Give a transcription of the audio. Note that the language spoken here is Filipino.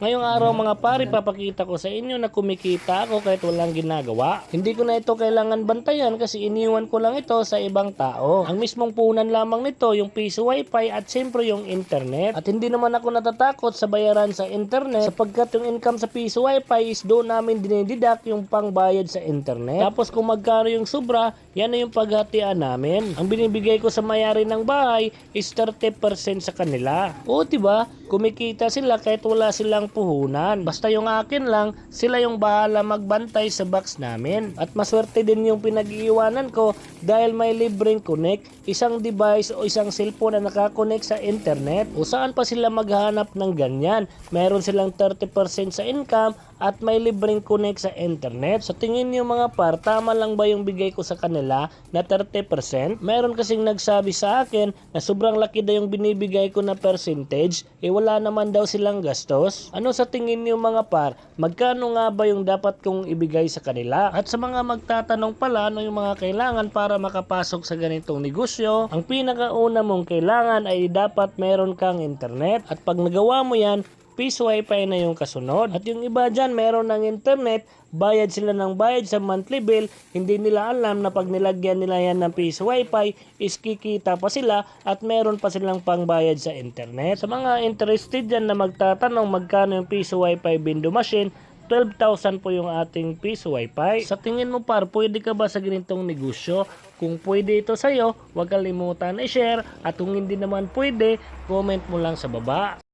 Ngayong araw mga pare, papakita ko sa inyo na kumikita ako kahit walang ginagawa. Hindi ko na ito kailangan bantayan kasi iniwan ko lang ito sa ibang tao. Ang mismong punan lamang nito yung piso wifi at siyempre yung internet. At hindi naman ako natatakot sa bayaran sa internet sapagkat yung income sa piso wifi is doon namin dinididak yung pangbayad sa internet. Tapos kung magkano yung sobra, yan na yung paghatian namin. Ang binibigay ko sa mayari ng bahay is 30% sa kanila. O diba, kumikita sila kahit wala silang puhunan. Basta yung akin lang, sila yung bahala magbantay sa box namin. At maswerte din yung pinag-iiwanan ko dahil may libreng connect, isang device o isang cellphone na nakakonect sa internet. O saan pa sila maghanap ng ganyan? Meron silang 30% sa income at may libreng connect sa internet. Sa tingin niyo mga par, tama lang ba yung bigay ko sa kanila na 30%? Meron kasing nagsabi sa akin na sobrang laki daw yung binibigay ko na percentage, wala naman daw silang gastos. Ano sa tingin niyo mga par, magkano nga ba yung dapat kong ibigay sa kanila? At sa mga magtatanong pala ano yung mga kailangan para makapasok sa ganitong negosyo, ang pinakauna mong kailangan ay dapat meron kang internet. At pag nagawa mo yan, piso wifi na yung kasunod. At yung iba dyan meron ng internet, bayad sila ng bayad sa monthly bill, hindi nila alam na pag nilagyan nila yan ng piso wifi is kikita pa sila at meron pa silang pangbayad sa internet. Sa mga interested dyan na magtatanong magkano yung piso wifi window machine, 12,000 po yung ating piso wifi. Sa tingin mo par, pwede ka ba sa ganitong negosyo? Kung pwede ito sa'yo, huwag kalimutan i-share at kung hindi naman pwede, comment mo lang sa baba.